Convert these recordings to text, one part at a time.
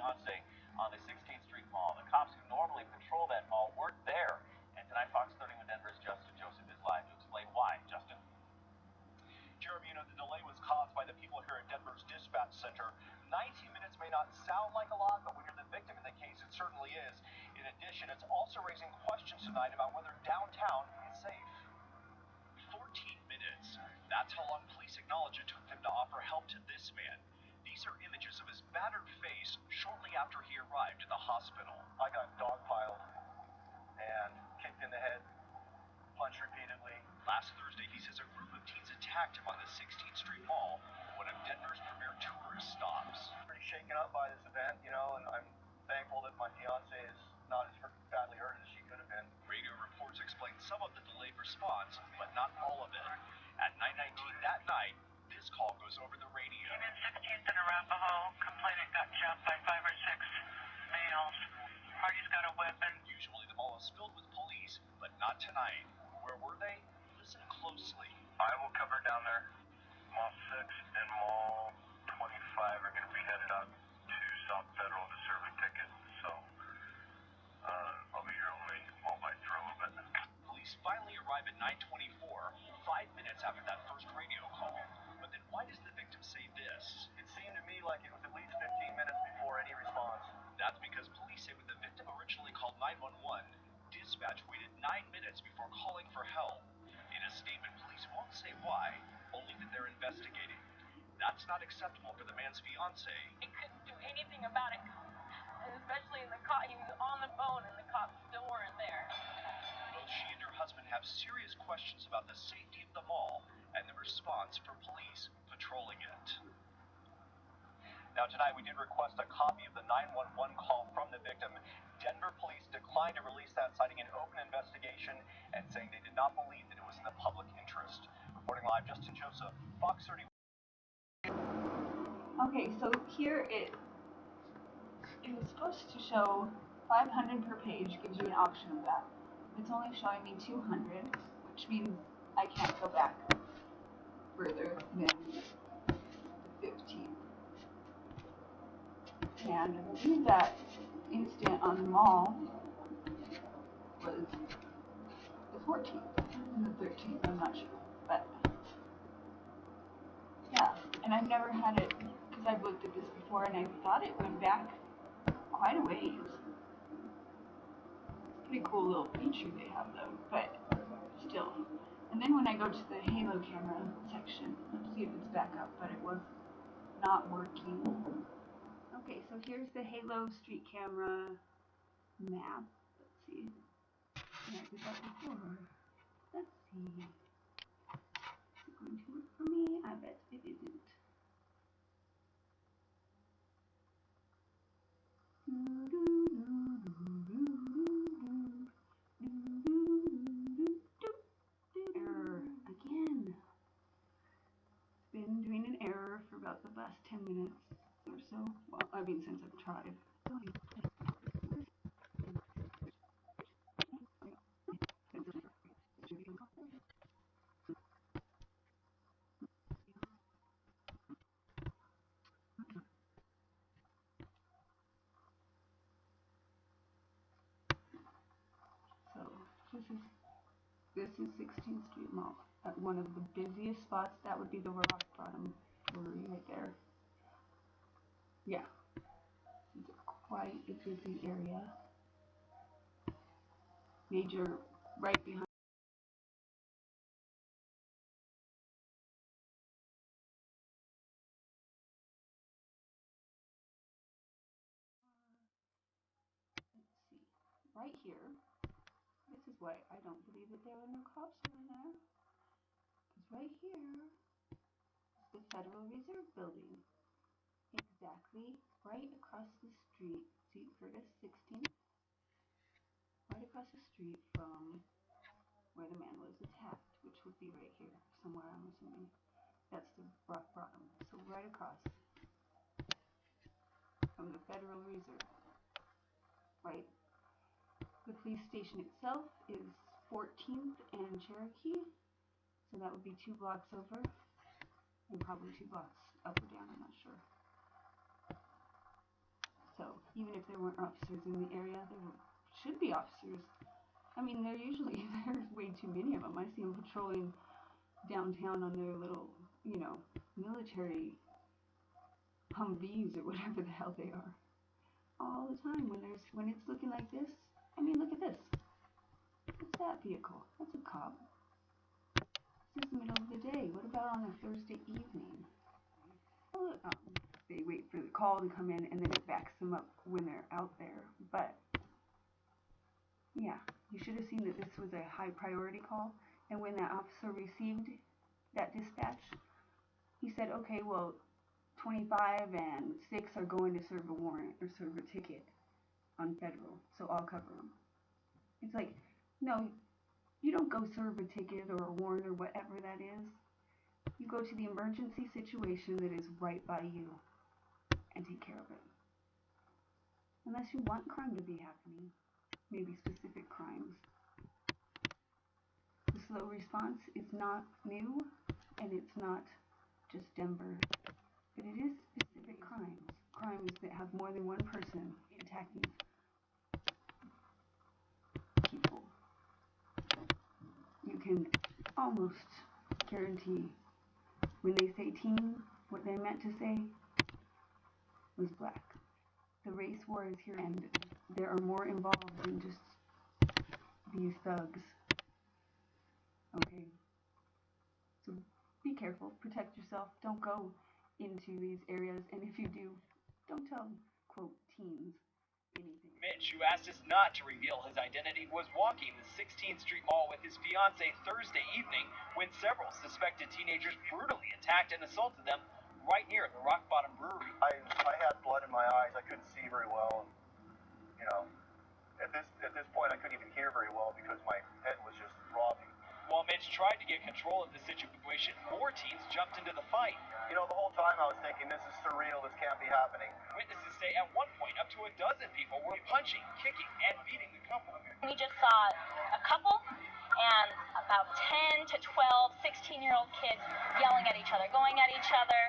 fiance on the 16th Street Mall. The cops who normally patrol that mall weren't there. And tonight, Fox 30 with Denver's Justin Joseph is live to explain why. Justin? Jeremy, the delay was caused by the people here at Denver's dispatch center. 19 minutes may not sound like a lot, but when you're the victim in the case, it certainly is. In addition, it's also raising questions tonight about whether downtown is safe. 14 minutes. That's how long police acknowledge it took them to offer help to this man. These are images of his battered face shortly after he arrived at the hospital. I got dogpiled and kicked in the head, punched repeatedly. Last Thursday, he says a group of teens attacked him on the 16th Street Mall, one of Denver's premier tourist stops. Pretty shaken up by this event, and I'm thankful that my fiance is not as badly hurt as she could have been. Radio reports explain some of the delayed response, but not all of it. At 9:19 that night, this call goes over the radio. In 16th and Arapahoe, complainant got jumped by 5 or 6 males. Party's got a weapon. Usually the mall is filled with police, but not tonight. Where were they? Listen closely. I will cover down there. Mall 6 and Mall 25 are going to be headed out to South Federal to serve a ticket, so I'll be here only all by for a little bit. Police finally arrive at 9:24, 5 minutes after that first radio call. But then why does the victim say this? It seemed to me like it was at least 15 minutes before any response. That's because police say when the victim originally called 911, dispatch waited 9 minutes before calling for help. In a statement, police won't say why, only that they're investigating. That's not acceptable for the man's fiance. He couldn't do anything about it, especially in the cop. He was on the phone and the cops still weren't there. Both she and her husband have serious questions about the safety of the mall and the response from police patrolling it. Now tonight we did request a copy of the 911 call from the victim. Denver police declined to release that, citing an open investigation and saying they did not believe that it was in the public interest. Reporting live, Justin Joseph, Fox 30. Okay, so here it was supposed to show 500 per page, gives you an option of that. It's only showing me 200, which means I can't go back further than 15. And I believe that instant on the mall was the 14th and the 13th, I'm not sure, but yeah, and I've never had it, because I've looked at this before and I thought it went back quite a ways. Pretty cool little feature they have though, but still. And then when I go to the Halo camera section, let's see if it's back up, but it was not working. Okay, so here's the Halo street camera map. Let's see. Yeah, I did that before. Let's see. Is it going to work for me? I bet it isn't. Error again. It's been doing an error for about the last 10 minutes or so. Well, I mean, since I've tried. So this is 16th Street Mall. At one of the busiest spots, that would be the Rock Bottom Brewery right there. Yeah, it's quite a busy area. Major right behind. Let's see, right here. This is why I don't believe that there were no cops over there. Because right here is the Federal Reserve Building. Exactly right across the street. See, Curtis 16th? Right across the street from where the man was attacked, which would be right here, somewhere, I'm assuming. That's the Rock Bottom. So right across from the Federal Reserve. Right? The police station itself is 14th and Cherokee, so that would be 2 blocks over, and probably 2 blocks up or down, I'm not sure. So even if there weren't officers in the area, there should be officers. I mean, there's way too many of them. I see them patrolling downtown on their little, military Humvees or whatever the hell they are. All the time when it's looking like this. I mean, look at this. What's that vehicle? That's a cop. This is the middle of the day. What about on a Thursday evening? Well, they wait for the call to come in and then it backs them up when they're out there. But yeah, you should have seen that this was a high priority call. And when that officer received that dispatch, he said, okay, well, 25 and 6 are going to serve a warrant or serve a ticket on federal, so I'll cover them. It's like, no, you don't go serve a ticket or a warrant or whatever that is. You go to the emergency situation that is right by you and take care of it. Unless you want crime to be happening, maybe specific crimes. The slow response is not new, and it's not just Denver, but it is specific crimes that have more than one person attacking people. You can almost guarantee when they say teen, what they meant to say was black. The race war is here, and there are more involved than just these thugs. Okay? So be careful, protect yourself, don't go into these areas, and if you do, don't tell, quote, teens anything. Mitch, who asked us not to reveal his identity, was walking the 16th Street Mall with his fiancée Thursday evening when several suspected teenagers brutally attacked and assaulted them right near the Rock Bottom Brewery. I had blood in my eyes. I couldn't see very well. At this point, I couldn't even hear very well because my head was just throbbing. While Mitch tried to get control of the situation, more teens jumped into the fight. The whole time I was thinking, this is surreal. This can't be happening. Witnesses say at one point up to a dozen people were punching, kicking, and beating the couple. We just saw a couple and about 10 to 12 16-year-old kids yelling at each other, going at each other.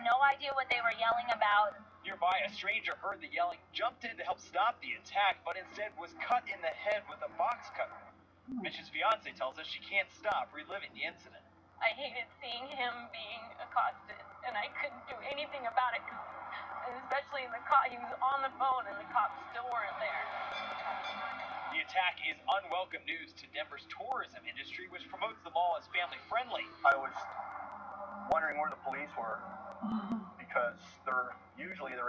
No idea what they were yelling about. Nearby, a stranger heard the yelling, jumped in to help stop the attack, but instead was cut in the head with a box cutter. Mitch's fiancée tells us she can't stop reliving the incident. I hated seeing him being accosted, and I couldn't do anything about it, especially in the car. He was on the phone, and the cops still weren't there. The attack is unwelcome news to Denver's tourism industry, which promotes the mall as family-friendly. I was wondering where the police were because they're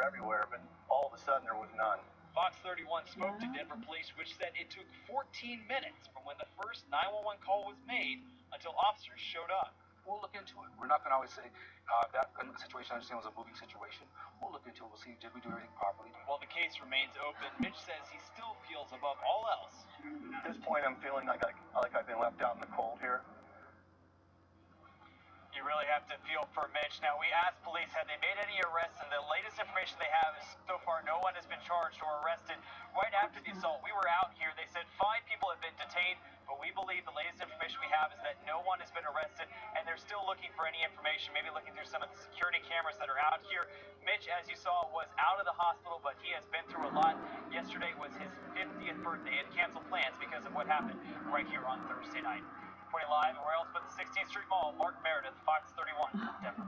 everywhere, but all of a sudden there was none. Fox 31 spoke to Denver police, which said it took 14 minutes from when the first 911 call was made until officers showed up. We'll look into it. We're not going to always say that situation, I understand, was a moving situation. We'll look into it. We'll see, did we do everything properly? While the case remains open, Mitch says he still feels above all else. At this point, I'm feeling like I've been left out in the cold here. You really have to feel for Mitch. Now, we asked police, had they made any arrests, and the latest information they have is so far no one has been charged or arrested. Right after the assault, we were out here. They said 5 people have been detained, but we believe the latest information we have is that no one has been arrested, and they're still looking for any information, maybe looking through some of the security cameras that are out here. Mitch, as you saw, was out of the hospital, but he has been through a lot. Yesterday was his 50th birthday and canceled plans because of what happened right here on Thursday night. Reporting live, where else but the 16th Street Mall, Mark Meredith, Fox 31, Denver.